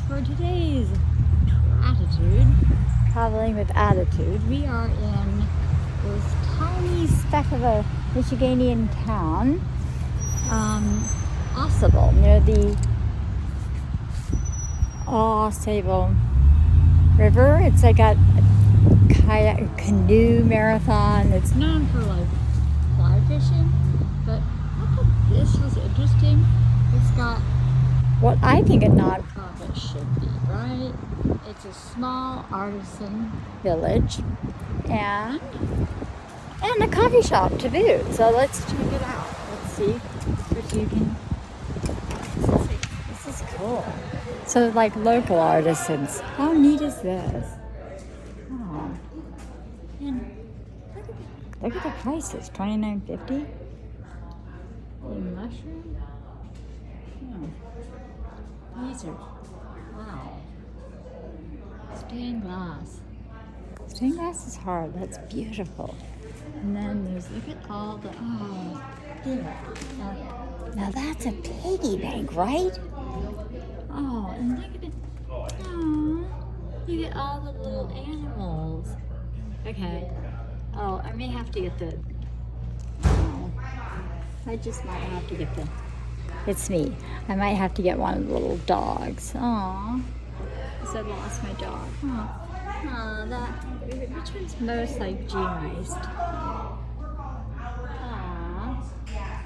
for today's traveling with attitude. We are in this tiny speck of a Michiganian town, Ausable, near the Au Sable River. It's like a canoe marathon. It's known for like fly fishing, but I thought this was interesting. It's got what I think a nonprofit should be, right? It's a small artisan village and a coffee shop to boot. So let's check it out. Let's see if you can. This is cool. So like local artisans. How neat is this? Oh, and look at the prices. $29.50. A mushroom. Oh, these are wow. Stained glass. Stained glass is hard. That's beautiful. And then there's, look at all the, now that's a piggy bank, right? Oh, and look at it. Oh, you get all the little animals. Okay. Oh, I may have to get the, I just might have to get the, it's me. I might have to get one of the little dogs. Aw. Because I lost my dog. Aw, that, which one's most like G-Meist? Aw.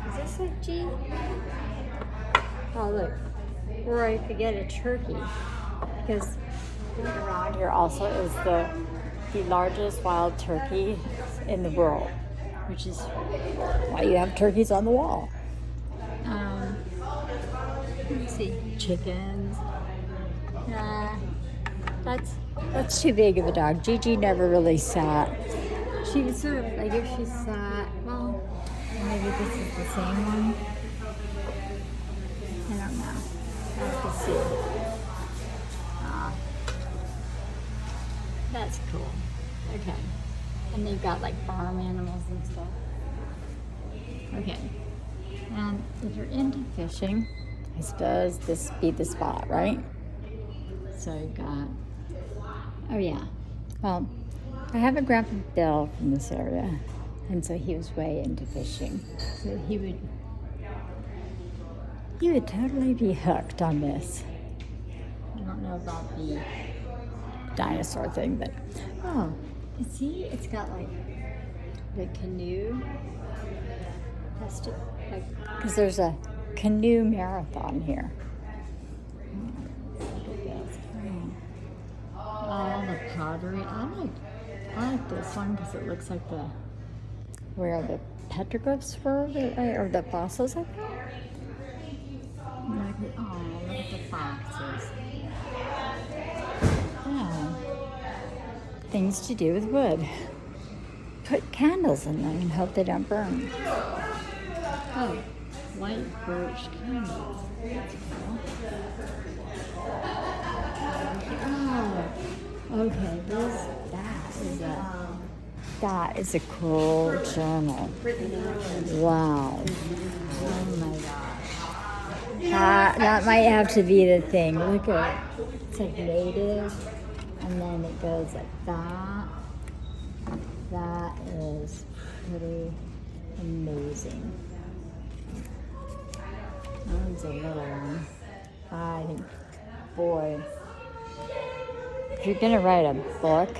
Is this like G? Oh, look. Or I could get a turkey. Because around here also is the largest wild turkey in the world. Which is why you have turkeys on the wall. Let's see, chickens. That's too big of a dog. Gigi never really sat. She was sort of like if she sat. Well, maybe this is the same one. I don't know. I'll have to see. That's cool. Okay. And they've got like farm animals and stuff. Okay. And if you're into fishing, I suppose this be the spot, right? So you got, oh yeah. Well, I have a grandpa Bill from this area, and so he was way into fishing. So he would totally be hooked on this. I don't know about the dinosaur thing, but oh, you see, it's got like the canoe. Because there's a canoe marathon here. Look at this. Oh, the pottery. I like this one because it looks like where the petroglyphs were, or the fossils I found. Oh, look at the foxes. Yeah. Things to do with wood. Put candles in them and hope they don't burn. Oh, white birch candles. That's cool. Oh, okay. That is a cool journal. Wow. Oh my gosh. That might have to be the thing. Look at it. It's like native, and then it goes like that. That is pretty amazing. That one's a little one. I think, boy, if you're gonna write a book,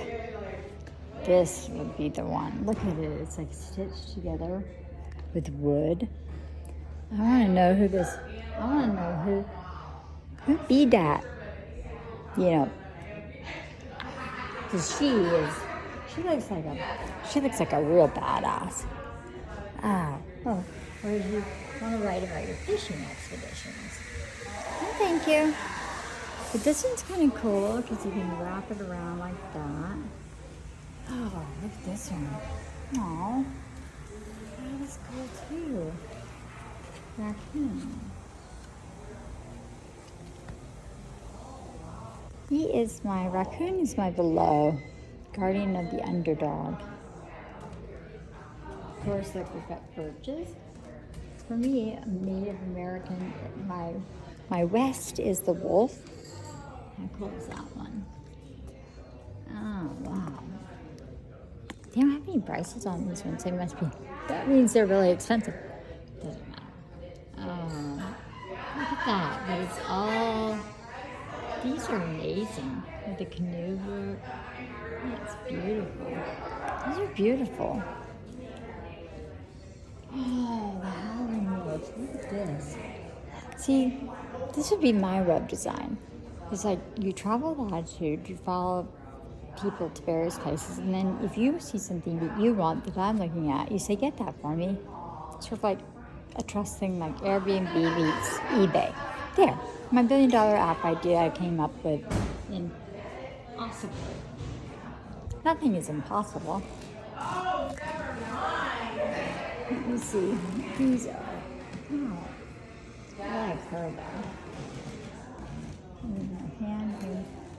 this would be the one. Look at it, it's like stitched together with wood. I wanna know who be that, you know, because she looks like a real badass. Oh, or do you want to write about your fishing expeditions? Oh, thank you. But this one's kind of cool because you can wrap it around like that. Oh, look at this one. Aw, that is cool too. Raccoon. Raccoon is my below, guardian of the underdog. Of course, like we've got birches. For me, a Native American, my west is the wolf, How cool is that one? Oh, wow. They don't have any prices on these ones. They must be. That means they're really expensive. Doesn't matter. Oh, look at that. But it's all. These are amazing. With the canoe work. That's beautiful. These are beautiful. Oh, the howling wolves. Look at this. See, this would be my web design. It's like you travel latitude, you follow people to various places, and then if you see something that you want that I'm looking at, you say, get that for me. Sort of like a trust thing like Airbnb meets eBay. There, my $1 billion app idea I came up with in Ausable. Nothing is impossible. Let me see. These are. Oh, I like her though.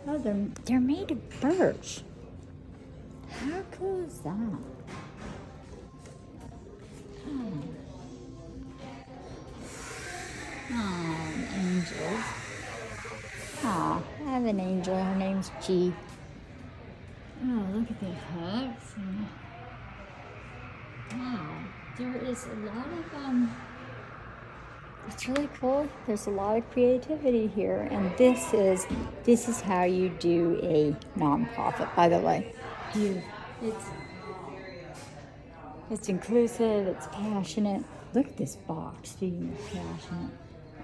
Oh, they're made of birch. How cool is that? Oh, angels. Oh, I have an angel. Her name's G. Oh, look at the hooks. Wow, there is a lot of it's really cool. There's a lot of creativity here, and this is how you do a nonprofit. By the way, it's inclusive. It's passionate. Look at this box. Speaking of passionate,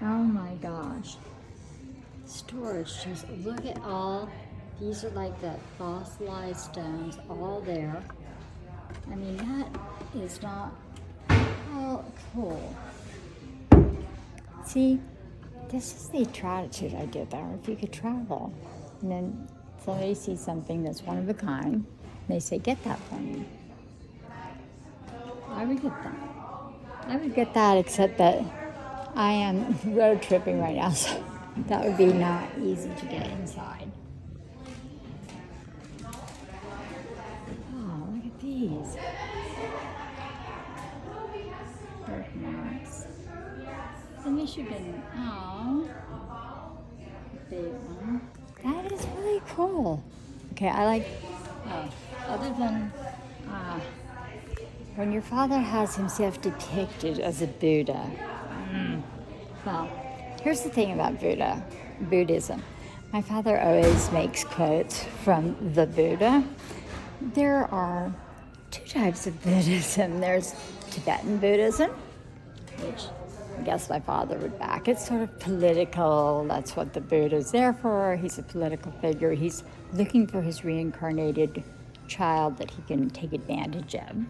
oh my gosh, storage. Just look at all. These are like the fossilized stones, all there. I mean, that is not all cool. See, this is the attitude I did there. If you could travel, and then somebody sees something that's one of a kind, they say, get that for me. I would get that. I would get that, except that I am road tripping right now, so that would be not easy to get inside. Oh, look at these. Birthmarks. The Michigan. Oh, big one. That is really cool. Okay, I like. Other than when your father has himself depicted as a Buddha. Well, here's the thing about Buddhism. My father always makes quotes from the Buddha. There are two types of Buddhism. There's Tibetan Buddhism, which I guess my father would back. It's sort of political. That's what the Buddha's there for. He's a political figure. He's looking for his reincarnated child that he can take advantage of.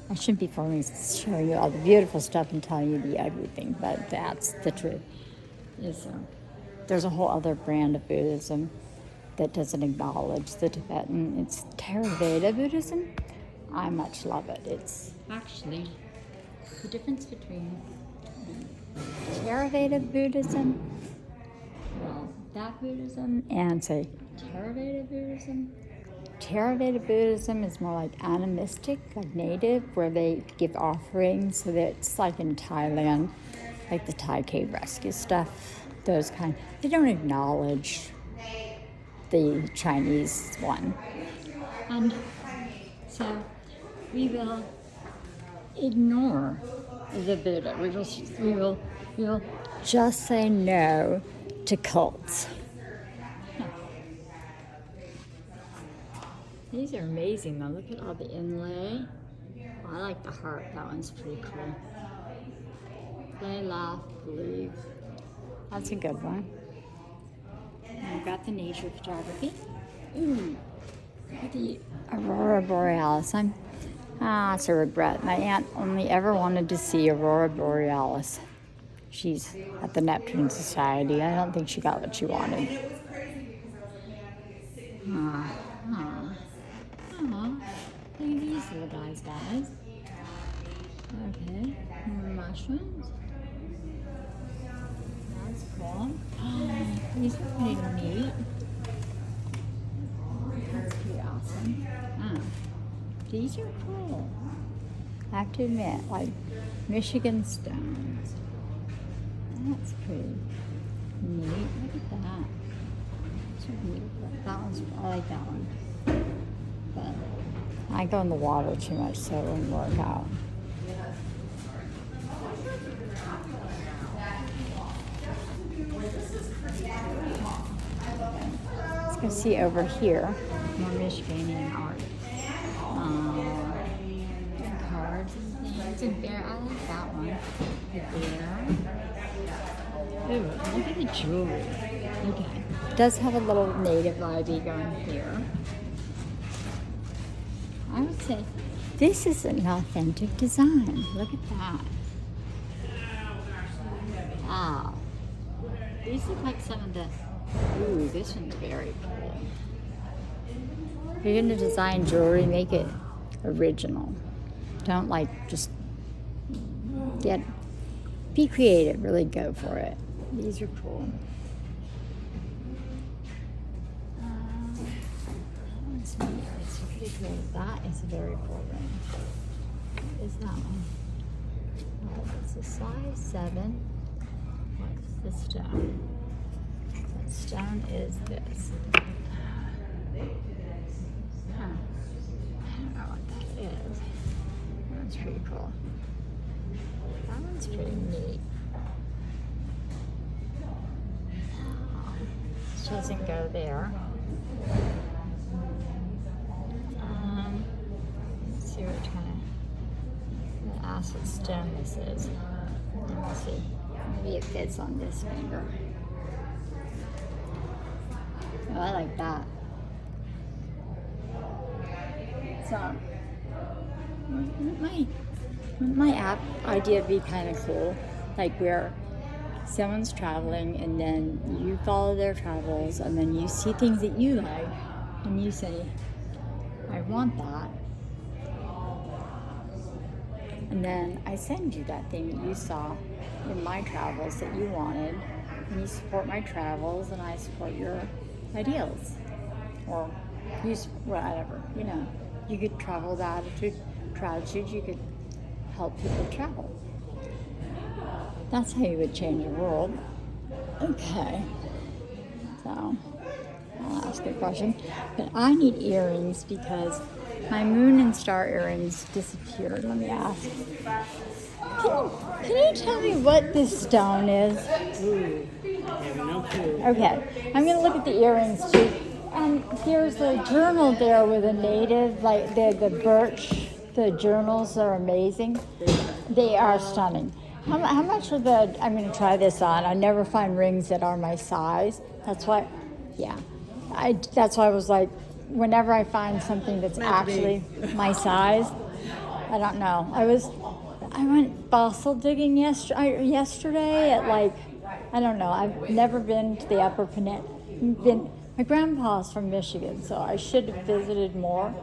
I shouldn't be showing you all the beautiful stuff and telling you the ugly thing, but that's the truth. There's a whole other brand of Buddhism that doesn't acknowledge the Tibetan. It's Theravada Buddhism. I much love it. It's actually the difference between the Theravada Buddhism, well, that Buddhism, and say Theravada Buddhism. Theravada Buddhism is more like animistic, like native, where they give offerings. So that it's like in Thailand, like the Thai cave rescue stuff, those kind. They don't acknowledge the Chinese one. And so we will ignore the Buddha. We will just say no to cults. These are amazing though. Look at all the inlay. Oh, I like the heart. That one's pretty cool. Play, laugh, believe. That's a good one. And we've got the nature photography. Ooh, look at the Aurora Borealis. It's a regret. My aunt only ever wanted to see Aurora Borealis. She's at the Neptune Society. I don't think she got what she wanted. Look at these little guys. Okay, more mushrooms. That's cool. These are pretty neat. That's pretty awesome. These are cool. I have to admit, like Michigan stones. That's pretty. neat. Look at that. So beautiful. That one's, I like that one. But I go in the water too much, so it wouldn't work out. Let's go see over here. More Michiganian art. Cards and things. And bear. I like that one. The bear. Ooh, look at the jewelry. Okay. It does have a little native vibe going here. I would say this is an authentic design. Look at that. Wow. These look like some of the... Ooh, this one's very cool. If you're going to design jewelry, make it original. Don't like just be creative, really go for it. These are cool. It's pretty cool. That is a very cool ring. What is that one? Oh, it's a size 7. What's the stone? What stone is this? Huh. I don't know what that is. That's pretty cool. That one's pretty neat. It doesn't go there. Let's see what kind of ask what stone this is. Let me see. Maybe it fits on this finger. Oh, I like that. So, my app idea would be kind of cool, like where someone's traveling and then you follow their travels and then you see things that you like and you say, I want that. And then I send you that thing that you saw in my travels that you wanted, and you support my travels and I support your ideals. Or you whatever, you know. You could travel the attitude, you could help people travel. That's how you would change the world. Okay. So, I'll ask a question. But I need earrings because my moon and star earrings disappeared. Let me ask. Can you tell me what this stone is? Okay. I'm going to look at the earrings too. And there's a journal there with a native, like the birch. The journals are amazing. They are stunning. How much of the, I'm going to try this on. I never find rings that are my size. That's why, yeah. That's why I was like, whenever I find something that's actually my size, I don't know. I went fossil digging yesterday at like, I don't know. I've never been to the Upper Peninsula. My grandpa's from Michigan, so I should have visited more.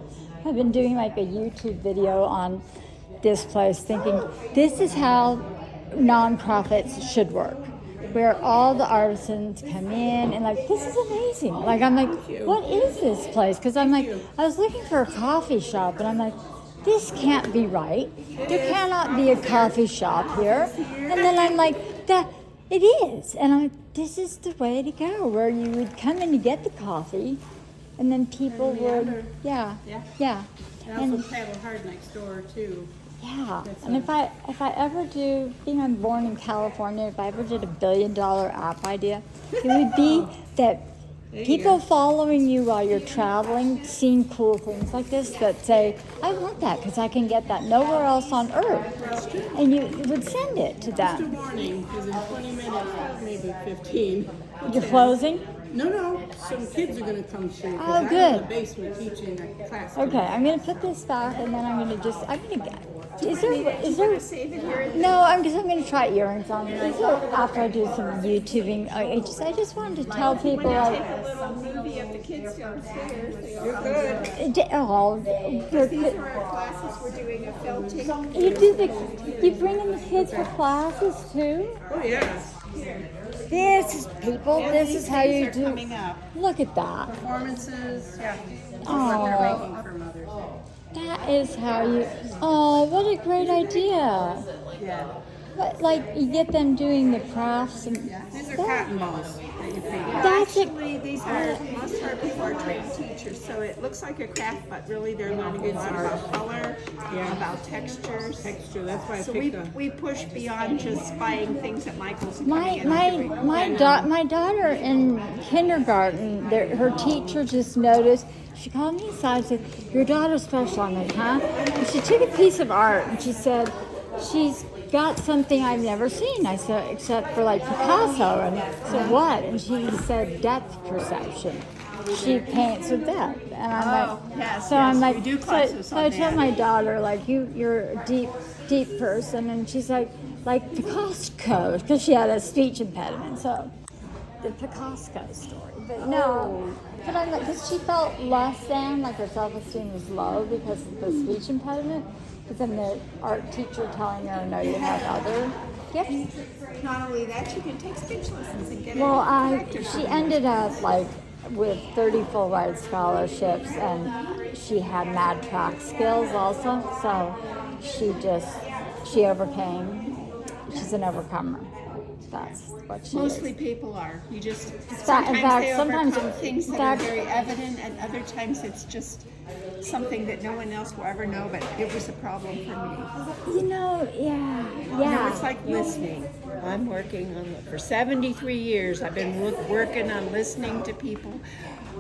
I've been doing like a YouTube video on this place thinking, this is how nonprofits should work, where all the artisans come in and like, this is amazing. Like, I'm like, what is this place? Because I'm like, I was looking for a coffee shop and I'm like, this can't be right. There cannot be a coffee shop here. And then I'm like, that it is. And I'm like, this is the way to go, where you would come in to get the coffee and then people would, yeah. And also Paddle Hard next door too. Yeah, and if I ever do, being I'm born in California, if I ever did $1 billion app idea, it would be that people following you while you're traveling, seeing cool things like this that say, I want that because I can get that nowhere else on earth. And you would send it to them. Just a warning, because in 20 minutes, maybe 15. You're closing? No, some kids are going to come through. Oh, good. I'm in the basement teaching a class. Okay, I'm going to put this back and then I'm going to get. Is there? Save it here. No, I'm going to try earrings on. Is there, after I do some YouTubing, I just wanted to tell people like. A movie of the kids downstairs. You're good. These are our classes. We're doing a film take. You bring in the kids for classes too? Oh, yes. This is how you do. Coming up. Look at that. Performances. Yeah. Oh. What they're making for Mother's Day. That is how you. Oh, what a great idea. Yeah. But like you get them doing the crafts and These are cotton balls that you paint. that's it. Actually, these are, most of our people are trained teachers, so it looks like a craft, but really they're learning a lot about color, about textures. Texture, that's why I So picked we push beyond just buying things at Michael's and My coming in and doing my daughter in kindergarten, her teacher just noticed. She called me aside and said, "Your daughter's special." I'm like, "Huh?" And she took a piece of art and she said, "She's got something I've never seen." I said, "Except for like Picasso." And I said, "What?" And she said, "Depth perception. She paints with depth." And I'm like, yes, so I'm yes, like, we do classes so on I told that. my daughter, like, you're a deep person, and she's like Picasso, because she had a speech impediment. So the Picasso story, but no. But I'm like, because she felt less than, like her self-esteem was low because of the speech impediment. But then the art teacher telling her, no, you have other gifts. Not only that, you can take speech lessons and get Well, a she ended up like with 30 full ride scholarships, and she had mad track skills also. So she overcame. She's an overcomer. That's what she Mostly is. people are. You just in sometimes fact, they sometimes- overcome things in that are fact- very evident, and other times it's just something that no one else will ever know. But it was a problem for me. You know, yeah. No, it's like listening. I'm working on for 73 years. I've been working on listening to people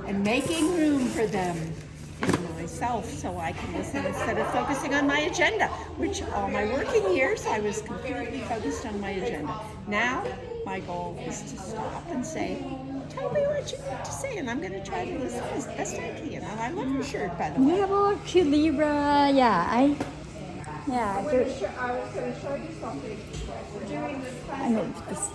and making room for them in myself so I can listen instead of focusing on my agenda, which all my working years I was completely focused on my agenda. Now my goal is to stop and say, tell me what you need to say, and I'm going to try to listen as best I can. And I love your shirt, by the way. Yeah, well, Libra, yeah, I was going to show you something. We're doing this class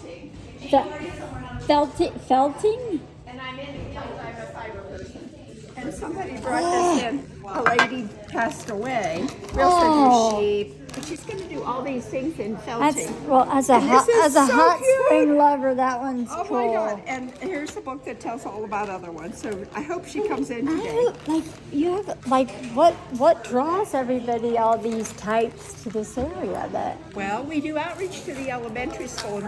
felting? And I'm in because I'm a fiber person. And somebody brought this in. A lady passed away. Real Oh. sheep. But she's going to do all these things in That's felting. well, as a And this is so hot cute. spring lover, that one's Oh cool. my God. And here's a book that tells all about other ones. So I hope she comes in today. Like you have like what draws everybody all these types to this area that Well, we do outreach to the elementary school,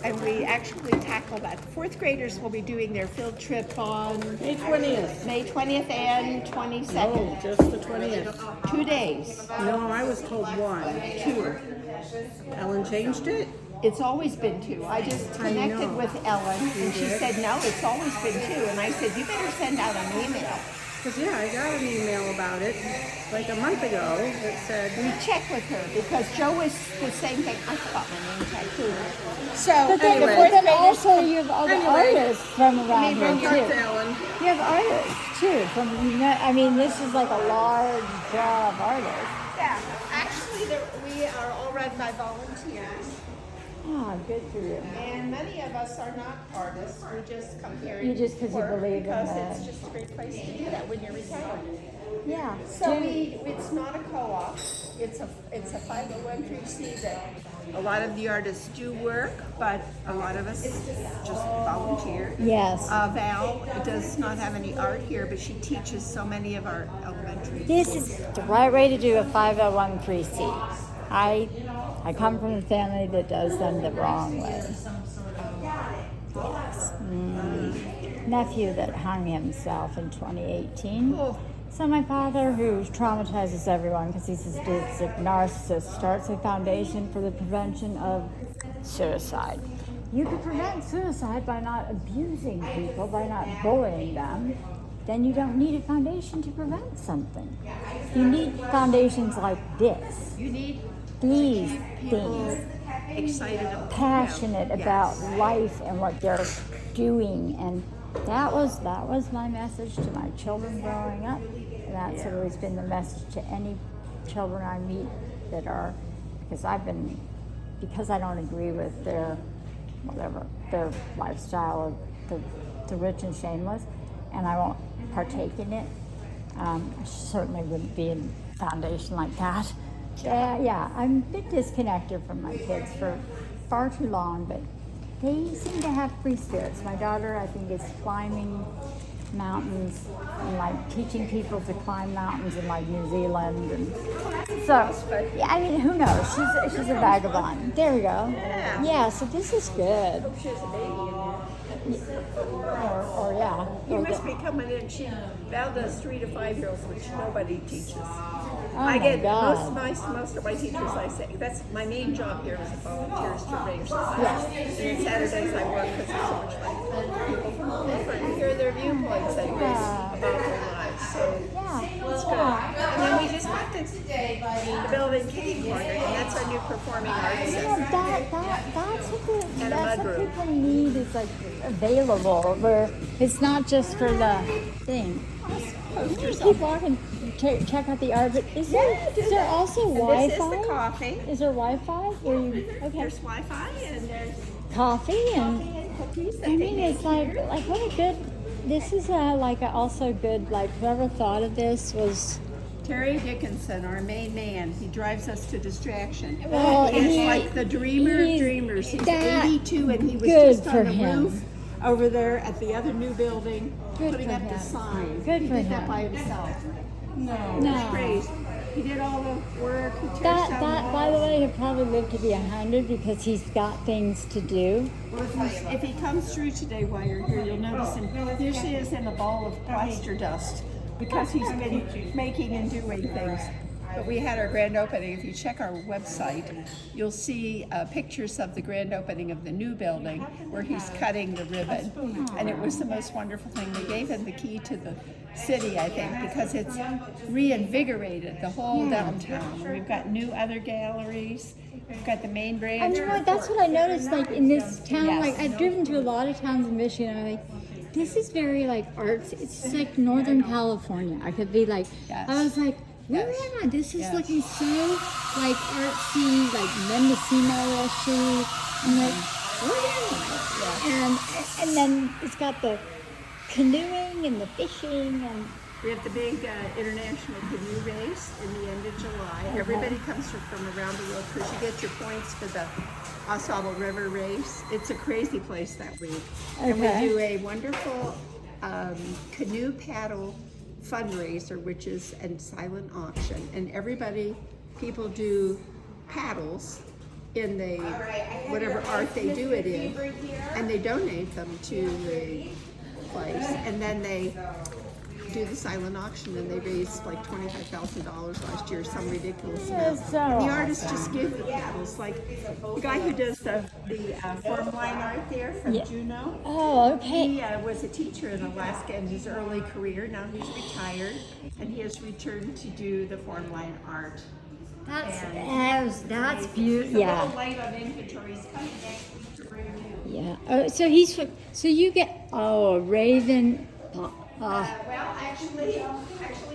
and we actually tackle that. Fourth graders will be doing their field trip on May 20th. May 20th and 22nd. Oh, just the 20th. 2 days. No, I was told 1. 2. Ellen changed it? It's always been 2. I just I connected know. with Ellen, and she said, no, it's always been 2. And I said, you better send out an email. Because, yeah, I got an email about it like a month ago that said, We check with her, because Joe was the same thing. I forgot my name tag too. So, but then, Anyway. but then also you have other Anyway. artists from around here talk to too. Ellen. You have artists too from I mean this is like a large draw of artists. yeah, actually, we are all run by volunteers. Ah, good for you. And many of us are not artists. We just come here You just 'cause you work believe in because the- it's just a great place to do that when you're retired. Yeah. So it's not a co-op. It's a 501(c) that a lot of the artists do work, but a lot of us just volunteer. Yes. Val does not have any art here, but she teaches so many of our elementary. This is the right way to do a 501(c). I come from a family that does them the wrong way. Yes. Nephew that hung himself in 2018. Oh. So my father, who traumatizes everyone because he's a sadistic narcissist, starts a foundation for the prevention of suicide. You can prevent suicide by not abusing people, by not bullying them. Then you don't need a foundation to prevent something. You need foundations like this. You need These people things. excited about Passionate about life and what they're doing, and that was my message to my children growing up, and that's always been the message to any children I meet that are, because I don't agree with their lifestyle of the rich and shameless, and I won't partake in it. I certainly wouldn't be in a foundation like that. Yeah, I'm a bit disconnected from my kids for far too long, but they seem to have free spirits. My daughter, I think, is climbing mountains and like teaching people to climb mountains in like New Zealand. And so, yeah, I mean, who knows? She's a vagabond. There we go. Yeah, so this is good. She has a baby in there. Or yeah. You must be coming in. Val does 3 to 5 year olds, which nobody teaches. Oh I my get God. most of my teachers. I say that's my main job here is volunteers to arrange the class. And Saturdays I work because it's so much fun. People from different hear their viewpoints anyways about their lives. So it's good. And then we just got the building kitty corner, and that's our new performing arts You know, center. that's what people need is like available where it's not just for the thing. Keep walking, check out the art, but is there also Wi-Fi? This is the coffee. Is there Wi-Fi? Where you, okay. There's Wi-Fi and there's Coffee and cookies. I mean it's like what a good. This is also good. Like whoever thought of this was. Terry Dickinson, our main man, he drives us to distraction. Well, He's like the dreamer of dreamers. He's that 82 and he was good just for on the him. roof over there at the other new building, Good putting for up the him. sign. Good He for did that him. by himself. No. It's great. He did all the work. He tears That down by the walls. way, he'll probably live to be 100 because he's got things to do. Well, if he comes through today while you're here, you'll notice him. Here she is in a ball of plaster dust because he's been making and doing things. But we had our grand opening. If you check our website, you'll see pictures of the grand opening of the new building where he's cutting the ribbon. And it was the most wonderful thing. They gave him the key to the city, I think, because it's reinvigorated the whole downtown. And we've got new other galleries. We've got the main branch. I mean, that's what I noticed. Like in this town, Yes. like I've driven to a lot of towns in Michigan. I'm like, this is very like arts. It's just like Northern California. I could be like, Yes. I was like, where Yes. am I? This is Yes. looking so like artsy, like Mendocino-ishy. I'm like, where am I? And then it's got the canoeing and the fishing and. We have the big international canoe race in the end of July. Everybody comes from around the world because you get your points for the Au Sable River race. It's a crazy place that week. And we Okay. do a wonderful canoe paddle fundraiser, which is a silent auction. And people do paddles in the whatever art they do it in, and they donate them to the place. And then they do the silent auction, and they raised like $25,000 last year, some ridiculous amount. That's so And the artists awesome. just give the paddles, like the guy who does the form line art there from Yeah. Juneau. Oh, okay. He was a teacher in Alaska in his early career. Now he's retired, and he has returned to do the form line art. That's beautiful. Yeah. Light on inventories coming next week to bring you. Yeah. Oh, so he's from. So you get a raven. Well, actually,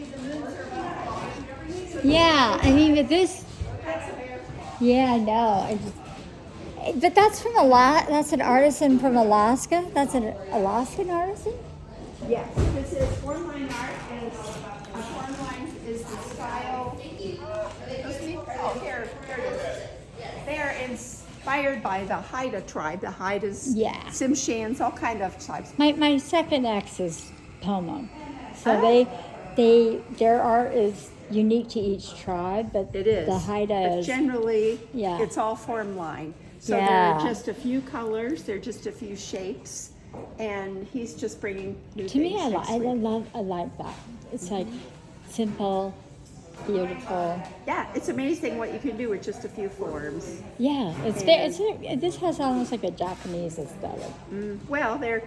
the moons are about Yeah. I mean, but this. Yeah. No. But that's from That's an artisan from Alaska. That's an Alaskan artisan. Yes, this is form line art. Form line is the style. Oh, here it is. They are inspired by the Haida tribe. The Haidas, Yeah. Tsimshians, all kind of tribes. My second ex is Pomo, so Oh. their art is unique to each tribe, but It is. the Haida But is. generally, Yeah. it's all form line. So there Yeah. are just a few colors. There are just a few shapes, and he's just bringing new To me, things next week. I like that. It's like simple, beautiful. Yeah, it's amazing what you can do with just a few forms. Yeah, this has almost like a Japanese aesthetic. Well, they're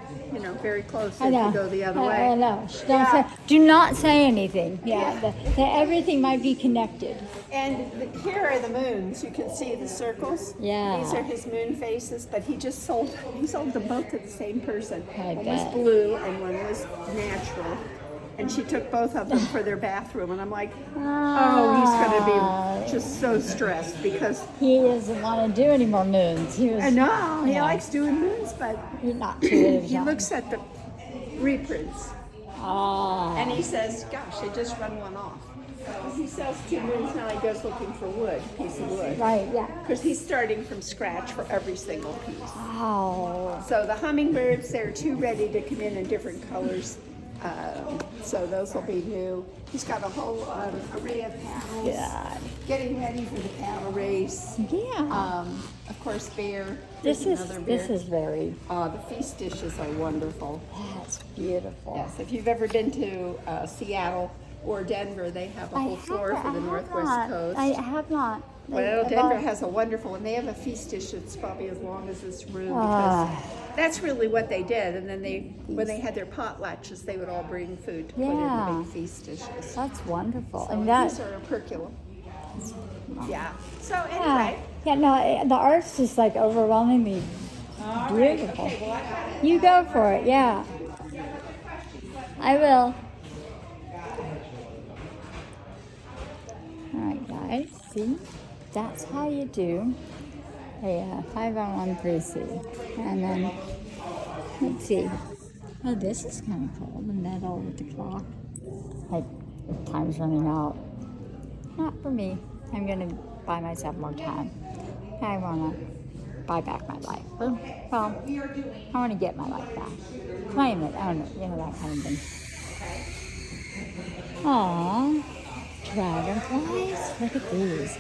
very close I if know. you go the other I way. know. Yeah. Do not say anything. Yeah, everything might be connected. And here are the moons. You can see the circles. Yeah. These are his moon faces, but he sold them both to the same person. I One bet. was blue and one was natural. And she took both of them for their bathroom, and I'm like, oh, he's going to be just so stressed because He doesn't want to do any more moons. I know he Yeah. likes doing moons, but He's not too he looks at the reprints and he says, gosh, I just run one off. Because he sells 2 moons now, he goes looking for wood, piece of wood. Right, yeah. Because he's starting from scratch for every single piece. Oh. So the hummingbirds, they're too ready to come in different colors. So those will be new. He's got a whole array of paddles. God. Getting ready for the paddle race. Yeah. Of course, bear. This There's is another bear. this is very. The feast dishes are wonderful. That's beautiful. Yes, if you've ever been to Seattle or Denver, they have a whole floor for the Northwest Coast. I have not. Well, Denver has a wonderful, and they have a feast dish that's probably as long as this room because that's really what they did. And then when they had their potlatches, they would all bring food to put in the big feast dishes. That's wonderful. So And that, these are a perculum. Yeah. So anyway. yeah, no, the art's just like overwhelmingly beautiful. Okay, well, I got it. You go for it, yeah. I will. All right, guys, see? That's how you do a 5-on-1 3C. And then, let's see. Oh, this is kind of cool, the metal with the clock. Like, time's running out. Not for me. I'm going to buy myself more time. I want to buy back my life. Well, I want to get my life back. Claim it. I don't know, that kind of thing. Aww. Dragonflies? Look at these.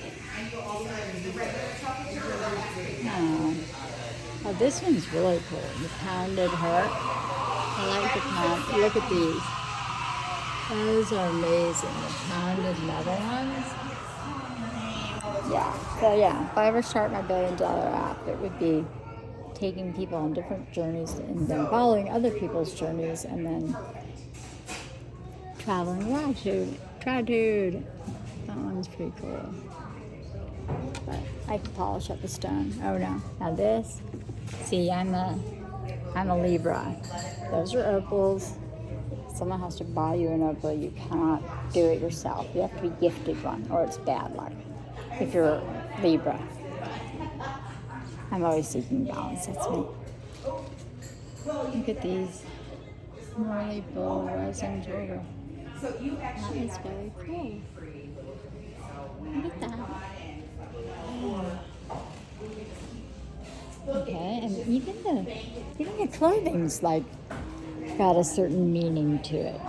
Oh, this one's really cool. The pounded heart. I like the pound. Look at these. Those are amazing. The pounded metal ones. Yeah. So yeah, if I ever start my $1 billion app, it would be taking people on different journeys and then following other people's journeys and then traveling gratitude. That one's pretty cool. But I can polish up the stone. Oh no. Now this, see, I'm a Libra. Those are opals. Someone has to buy you an opal. You cannot do it yourself. You have to be gifted one or it's bad luck. If you're Libra. I'm always seeking balance. That's me. Look at these. Morley Bull resin jewelry. That is very cool. Look at that. Okay, and even the clothing's like got a certain meaning to it.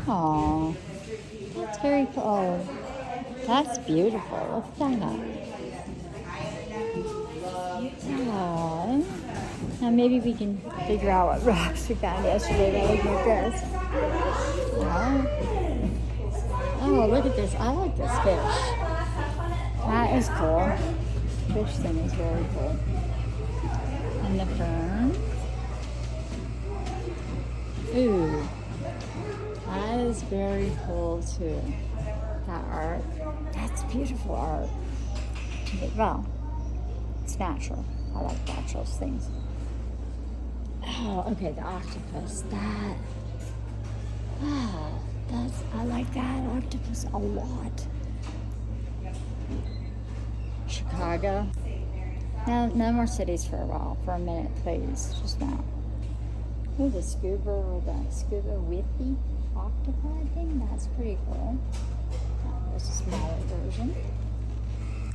Oh, that's very cool. Oh, that's beautiful. Look at that. Oh. Now maybe we can figure out what rocks we found yesterday that would make this. Oh, look at this. I like this fish. That is cool. Fish thing is very cool. And the fern. Ooh. That is very cool too. That art. That's beautiful art. Well, it's natural. I like natural things. Oh, okay, the octopus. I like that octopus a lot. Chicago. No more cities for a while. For a minute, please. Just now. Oh, the scuba or the scuba whippy octopi thing. That's pretty cool. There's a smaller version.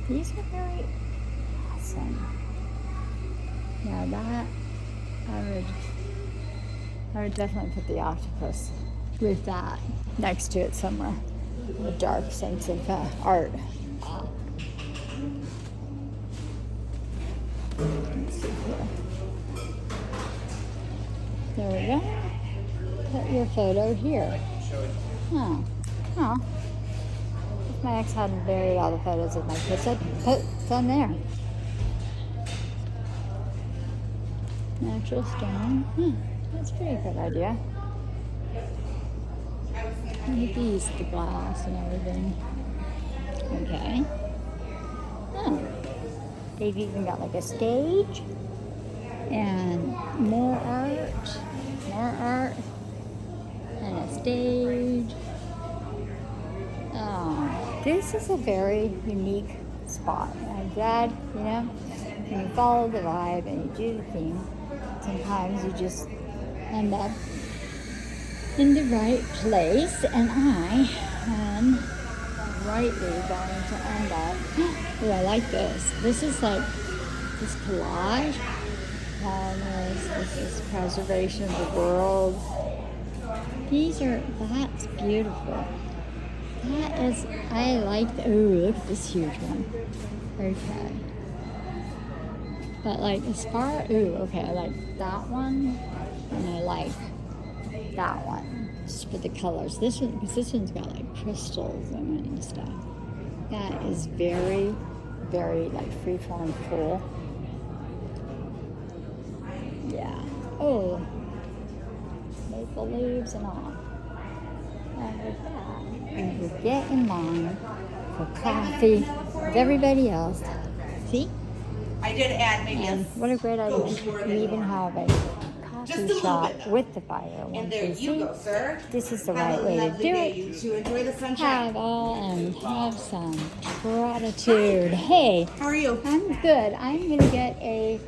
These are very awesome. Now that I would definitely put the octopus with that next to it somewhere. A dark sense of art. Let's see here. There we go. Put your photo here. Oh. If my ex hadn't buried all the photos of my kids, I'd put some there. Natural stone. That's a pretty good idea. Look at these, the glass and everything. Okay. Oh. They've even got like a stage and more art, and a stage. Oh, this is a very unique spot. And I'm glad, when you follow the vibe and you do the thing, sometimes you just end up in the right place, and I am rightly going to end up. Oh, I like this. This is like this collage. This is preservation of the world. That's beautiful. That is, I like, ooh, look at this huge one. Okay. But like as far, okay, I like that one, and I like that one, just for the colors. This one, because this one's got like crystals in it and stuff. That is very, very like free-flowing cool. Yeah. Oh, maple leaves and all. And with that, and we get in line for coffee with everybody else. See? I did add maybe And what a great idea. We even have a coffee shop with the fire. And there you go, sir. This is the Have right a way to lovely do day, it. you two. Enjoy the sunshine. Have all and have some gratitude. Hey, How are you? I'm good. I'm gonna get a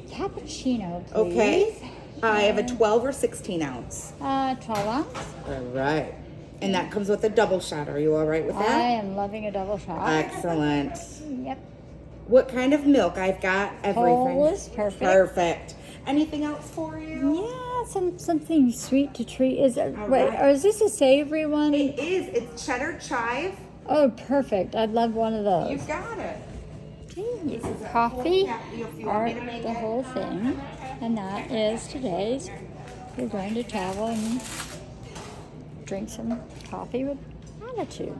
cappuccino, please. Okay. I have a 12 or 16 ounce. 12 ounce. All right. And that comes with a double shot. Are you all right with I that? am loving a double shot. Excellent. Yep. What kind of milk? I've got everything. Whole is perfect. Perfect. Anything else for you? Yeah, something sweet to treat. Is it? Wait, right. or is this a savory one? It is. It's cheddar chive. Oh, perfect. I'd love one of those. You've got it. Okay, coffee, Yeah, if you want art, me to make the it. whole thing. And that is today's. We're going to travel and drink some coffee with attitude.